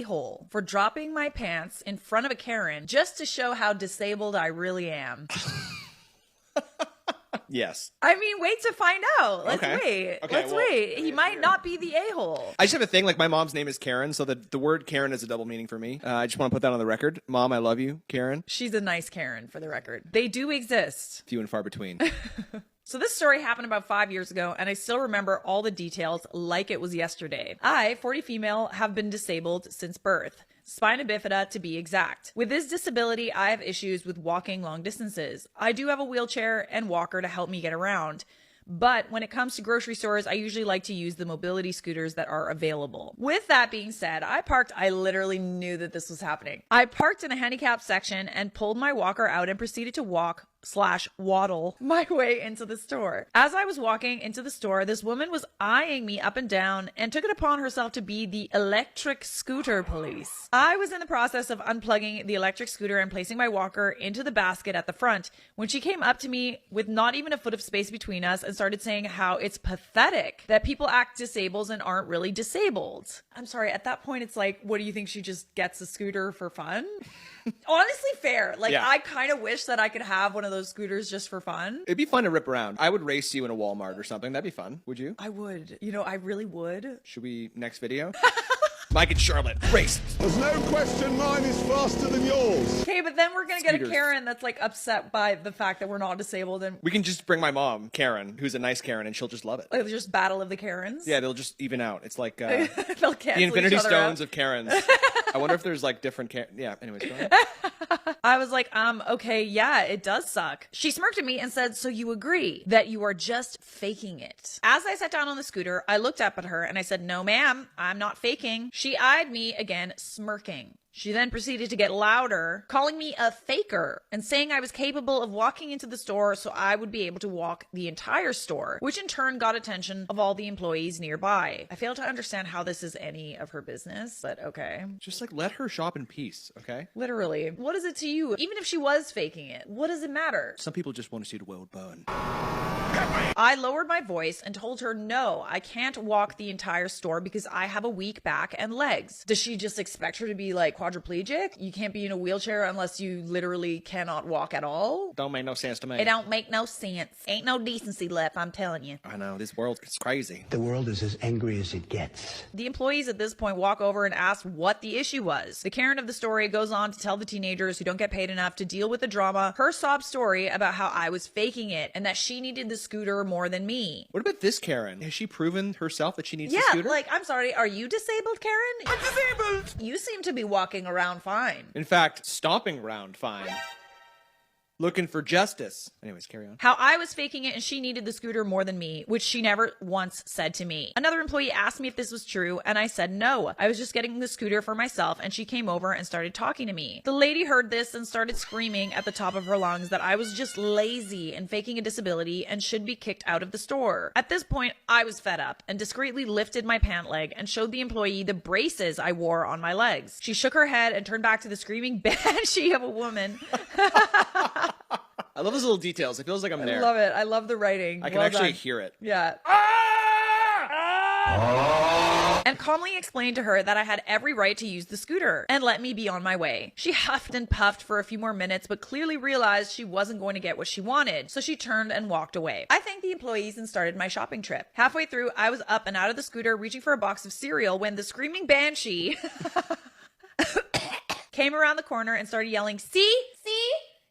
a-hole for dropping my pants in front of a Karen just to show how disabled I really am. Yes. I mean, wait to find out. Let's wait. Let's wait. He might not be the a-hole. I just have a thing, like my mom's name is Karen, so the word Karen is a double meaning for me. I just want to put that on the record. Mom, I love you, Karen. She's a nice Karen, for the record. They do exist. Few and far between. So this story happened about 5 years ago, and I still remember all the details like it was yesterday. I, 40 female, have been disabled since birth. Spina bifida to be exact. With this disability, I have issues with walking long distances. I do have a wheelchair and walker to help me get around. But when it comes to grocery stores, I usually like to use the mobility scooters that are available. With that being said, I literally knew that this was happening. I parked in a handicapped section and pulled my walker out and proceeded to walk/waddle my way into the store. As I was walking into the store, this woman was eyeing me up and down and took it upon herself to be the electric scooter police. I was in the process of unplugging the electric scooter and placing my walker into the basket at the front when she came up to me with not even a foot of space between us and started saying how it's pathetic that people act disabled and aren't really disabled. I'm sorry, at that point it's like, what do you think, she just gets a scooter for fun? Honestly, fair. Like, yeah. I kind of wish that I could have one of those scooters just for fun. It'd be fun to rip around. I would race you in a Walmart or something. That'd be fun. Would you? I would. You know, I really would. Should we, next video? Mike and Charlotte, race. There's no question mine is faster than yours. Okay, but then we're going to get a Karen that's like upset by the fact that we're not disabled. And we can just bring my mom, Karen, who's a nice Karen, and she'll just love it. Like, just battle of the Karens? Yeah, they'll just even out. It's like they'll the Infinity Stones of Karens. I wonder if there's like different yeah, anyways, go ahead. I was like, okay, yeah, it does suck. She smirked at me and said, so you agree that you are just faking it? As I sat down on the scooter, I looked up at her and I said, no, ma'am, I'm not faking. She eyed me again, smirking. She then proceeded to get louder, calling me a faker and saying I was capable of walking into the store so I would be able to walk the entire store, which in turn got attention of all the employees nearby. I fail to understand how this is any of her business, but okay. Just like let her shop in peace, okay? Literally. What is it to you? Even if she was faking it, what does it matter? Some people just want to see the world burn. I lowered my voice and told her, no, I can't walk the entire store because I have a weak back and legs. Does she just expect her to be like quadriplegic? You can't be in a wheelchair unless you literally cannot walk at all? Don't make no sense to me. It don't make no sense. Ain't no decency left, I'm telling you. I know, this world is crazy. The world is as angry as it gets. The employees at this point walk over and ask what the issue was. The Karen of the story goes on to tell the teenagers who don't get paid enough to deal with the drama her sob story about how I was faking it and that she needed the scooter more than me. What about this Karen? Has she proven herself that she needs the scooter? Yeah, like, I'm sorry, are you disabled, Karen? I'm disabled! You seem to be walking around fine. In fact, stomping around fine. Looking for justice. Anyways, carry on. How I was faking it and she needed the scooter more than me, which she never once said to me. Another employee asked me if this was true, and I said no. I was just getting the scooter for myself, and she came over and started talking to me. The lady heard this and started screaming at the top of her lungs that I was just lazy and faking a disability and should be kicked out of the store. At this point, I was fed up and discreetly lifted my pant leg and showed the employee the braces I wore on my legs. She shook her head and turned back to the screaming banshee of a woman. I love those little details. It feels like I'm there. I love it. I love the writing. I can actually hear it. Yeah. And calmly explained to her that I had every right to use the scooter and let me be on my way. She huffed and puffed for a few more minutes, but clearly realized she wasn't going to get what she wanted, so she turned and walked away. I thanked the employees and started my shopping trip. Halfway through, I was up and out of the scooter reaching for a box of cereal when the screaming banshee came around the corner and started yelling, see?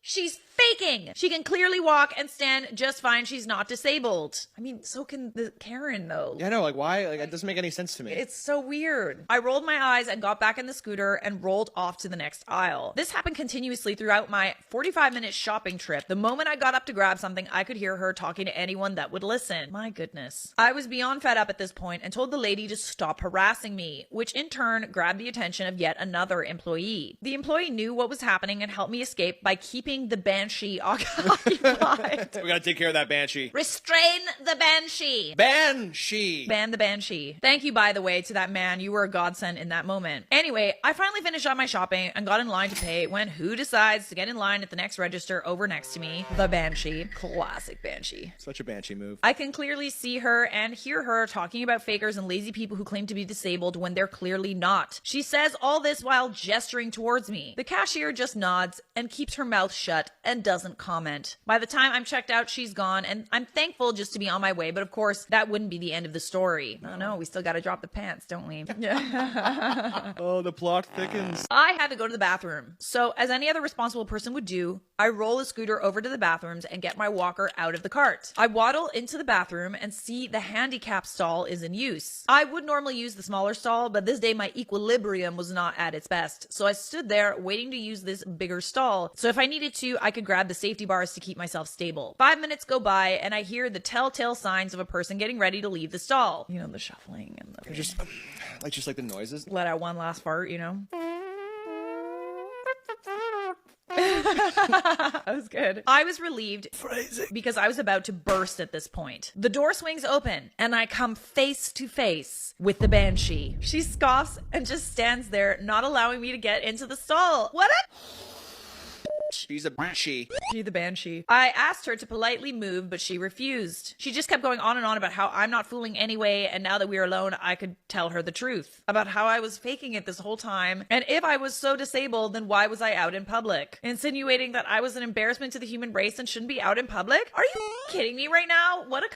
She's faking. She can clearly walk and stand just fine. She's not disabled. I mean, so can the Karen though. Yeah, no, like why? Like it doesn't make any sense to me. It's so weird. I rolled my eyes and got back in the scooter and rolled off to the next aisle. This happened continuously throughout my 45-minute shopping trip. The moment I got up to grab something, I could hear her talking to anyone that would listen. My goodness. I was beyond fed up at this point and told the lady to stop harassing me, which in turn grabbed the attention of yet another employee. The employee knew what was happening and helped me escape by keeping the banshee banshee occupied. We gotta take care of that banshee. Restrain the banshee. Banshee. Ban the banshee. Thank you, by the way, to that man. You were a godsend in that moment. Anyway, I finally finished up my shopping and got in line to pay when who decides to get in line at the next register over next to me? The banshee. Classic banshee. Such a banshee move. I can clearly see her and hear her talking about fakers and lazy people who claim to be disabled when they're clearly not. She says all this while gesturing towards me. The cashier just nods and keeps her mouth shut and doesn't comment. By the time I'm checked out, she's gone, and I'm thankful just to be on my way, but of course, that wouldn't be the end of the story. Oh no, we still gotta drop the pants, don't we? Oh, the plot thickens. I had to go to the bathroom. So, as any other responsible person would do, I roll a scooter over to the bathrooms and get my walker out of the cart. I waddle into the bathroom and see the handicap stall is in use. I would normally use the smaller stall, but this day my equilibrium was not at its best. So I stood there waiting to use this bigger stall. So if I needed to, I could grab the safety bars to keep myself stable. 5 minutes go by and I hear the telltale signs of a person getting ready to leave the stall. You know, the shuffling and the... Just like the noises. Let out one last fart, you know? That was good. I was relieved because I was about to burst at this point. The door swings open and I come face to face with the banshee. She scoffs and just stands there, not allowing me to get into the stall. What a... She's a banshee. She the banshee. I asked her to politely move, but she refused. She just kept going on and on about how I'm not fooling anyway, and now that we were alone, I could tell her the truth. About how I was faking it this whole time, and if I was so disabled, then why was I out in public? Insinuating that I was an embarrassment to the human race and shouldn't be out in public? Are you kidding me right now? What a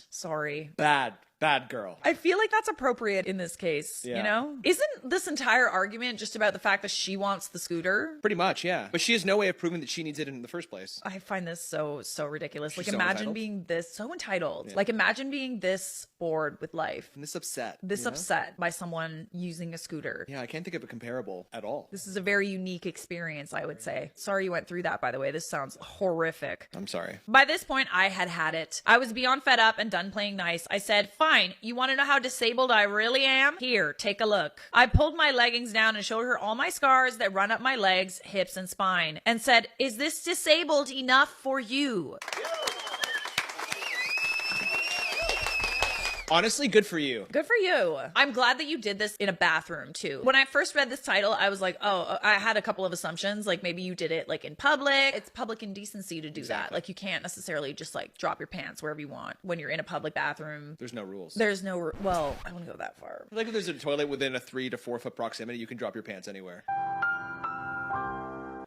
Sorry. Bad girl. I feel like that's appropriate in this case, you know? Isn't this entire argument just about the fact that she wants the scooter? Pretty much, yeah. But she has no way of proving that she needs it in the first place. I find this so ridiculous. She's like, so imagine entitled. being this so entitled. Yeah. Like, imagine being this bored with life. And this upset. This you know? upset by someone using a scooter. Yeah, I can't think of a comparable at all. This is a very unique experience, I would say. Sorry you went through that, by the way. This sounds horrific. I'm sorry. By this point, I had it. I was beyond fed up and done playing nice. I said, fine, you want to know how disabled I really am? Here, take a look. I pulled my leggings down and showed her all my scars that run up my legs, hips, and spine, and said, is this disabled enough for you? Honestly, good for you. Good for you. I'm glad that you did this in a bathroom too. When I first read this title, I was like, oh, I had a couple of assumptions. Like maybe you did it like in public. It's public indecency to do that. Like you can't necessarily just like drop your pants wherever you want when you're in a public bathroom. There's no rules. There's no, well, I wouldn't go that far. Like if there's a toilet within a 3 to 4 foot proximity, you can drop your pants anywhere.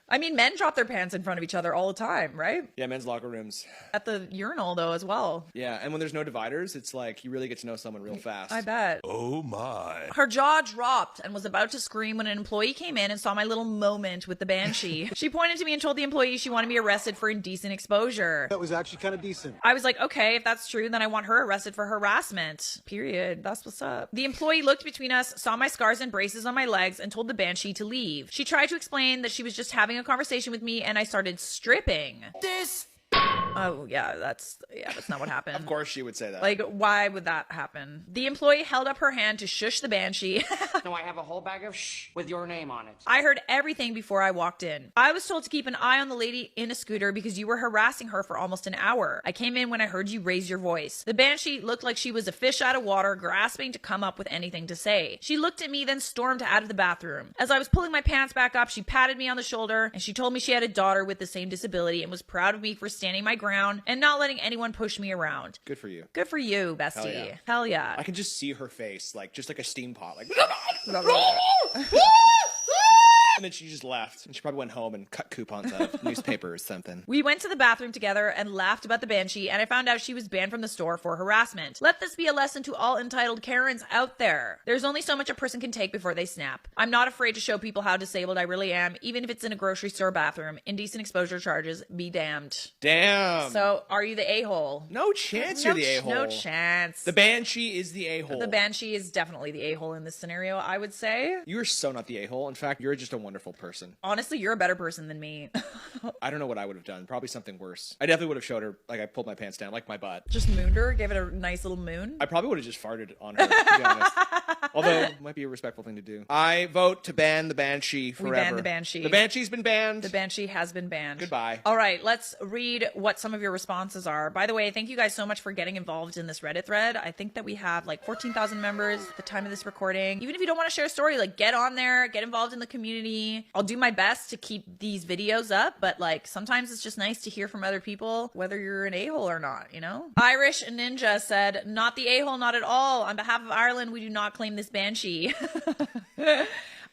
I mean, men drop their pants in front of each other all the time, right? Yeah, men's locker rooms. At the urinal, though, as well. Yeah, and when there's no dividers, it's like you really get to know someone real fast. I bet. Oh my. Her jaw dropped and was about to scream when an employee came in and saw my little moment with the banshee. She pointed to me and told the employee she wanted me arrested for indecent exposure. That was actually kind of decent. I was like, okay, if that's true, then I want her arrested for harassment. Period. That's what's up. The employee looked between us, saw my scars and braces on my legs, and told the banshee to leave. She tried to explain that she was just having a conversation with me, and I started stripping. Oh, yeah, that's not what happened. Of course she would say that. Like, why would that happen? The employee held up her hand to shush the banshee. No, I have a whole bag of shh with your name on it. I heard everything before I walked in. I was told to keep an eye on the lady in a scooter because you were harassing her for almost an hour. I came in when I heard you raise your voice. The banshee looked like she was a fish out of water, grasping to come up with anything to say. She looked at me, then stormed out of the bathroom. As I was pulling my pants back up, she patted me on the shoulder, and she told me she had a daughter with the same disability and was proud of me for standing my ground and not letting anyone push me around. Good for you. Good for you, bestie. Hell yeah. Hell yeah. I can just see her face, like just like a steam pot, like. And then she just left. And she probably went home and cut coupons out of newspaper or something. We went to the bathroom together and laughed about the banshee, and I found out she was banned from the store for harassment. Let this be a lesson to all entitled Karens out there. There's only so much a person can take before they snap. I'm not afraid to show people how disabled I really am, even if it's in a grocery store bathroom. Indecent exposure charges be damned. Damn. So, are you the a-hole? No chance you're the a-hole. No chance. The banshee is the a-hole. The banshee is definitely the a-hole in this scenario, I would say. You are so not the a-hole. In fact, you're just a wonderful person. Honestly, you're a better person than me. I don't know what I would have done. Probably something worse. I definitely would have showed her, like, I pulled my pants down, like my butt. Just mooned her, gave it a nice little moon. I probably would have just farted on her, to be honest. Although, it might be a respectful thing to do. I vote to ban the Banshee forever. We ban the Banshee. The Banshee's been banned. The Banshee has been banned. Goodbye. All right, let's read what some of your responses are. By the way, thank you guys so much for getting involved in this Reddit thread. I think that we have like 14,000 members at the time of this recording. Even if you don't want to share a story, like get on there, get involved in the community. I'll do my best to keep these videos up, but like sometimes it's just nice to hear from other people, whether you're an a-hole or not, you know? Irish Ninja said, not the a-hole, not at all. On behalf of Ireland, we do not claim this Banshee.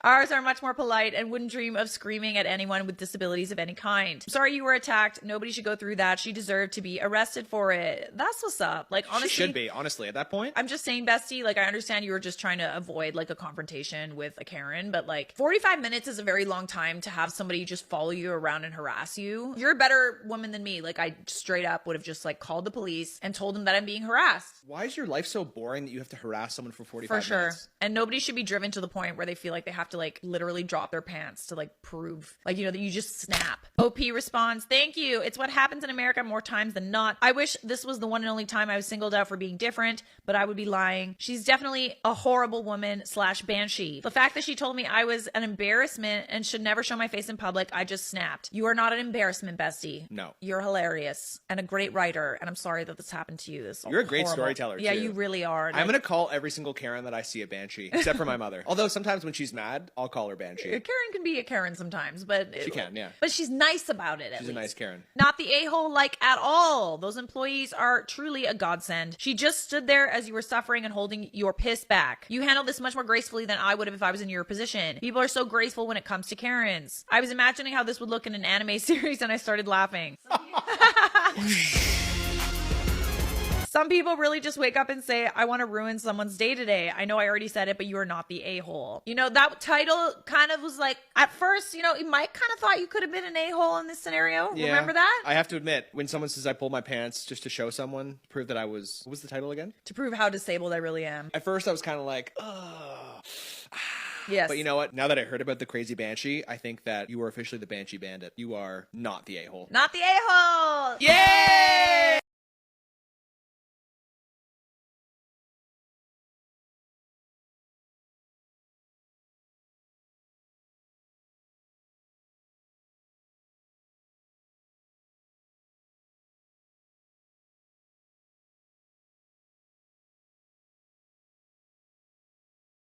Ours are much more polite and wouldn't dream of screaming at anyone with disabilities of any kind. Sorry you were attacked. Nobody should go through that. She deserved to be arrested for it. That's what's up. Like, honestly. She should be, honestly, at that point. I'm just saying, bestie, like, I understand you were just trying to avoid, like, a confrontation with a Karen, but, like, 45 minutes is a very long time to have somebody just follow you around and harass you. You're a better woman than me. Like, I straight up would have just, like, called the police and told them that I'm being harassed. Why is your life so boring that you have to harass someone for 45 minutes? For sure. And nobody should be driven to the point where they feel like they have to like literally drop their pants to like prove like, you know, that you just snap. OP responds, thank you. It's what happens in America more times than not. I wish this was the one and only time I was singled out for being different, but I would be lying. She's definitely a horrible woman / Banshee. The fact that she told me I was an embarrassment and should never show my face in public, I just snapped. You are not an embarrassment, bestie. No. You're hilarious and a great writer. And I'm sorry that this happened to you. This You're a great horrible. storyteller, Yeah, too. you really are. I'm going to call every single Karen that I see a Banshee, except for my mother. Although sometimes when she's mad, I'll call her Banshee. Karen can be a Karen sometimes, but She can, yeah. But she's nice about it. She's a nice Karen. Not the a-hole like at all. Those employees are truly a godsend. She just stood there as you were suffering and holding your piss back. You handled this much more gracefully than I would have if I was in your position. People are so graceful when it comes to Karens. I was imagining how this would look in an anime series and I started laughing. Some people really just wake up and say, I want to ruin someone's day today. I know I already said it, but you are not the a-hole. You know, that title kind of was like, at first, you know, you might kind of thought you could have been an a-hole in this scenario. Yeah, remember that? I have to admit, when someone says I pulled my pants just to show someone, prove that I was, what was the title again? To prove how disabled I really am. At first, I was kind of like, ugh. Yes. But you know what? Now that I heard about the crazy Banshee, I think that you are officially the Banshee Bandit. You are not the a-hole. Not the a-hole! Yay!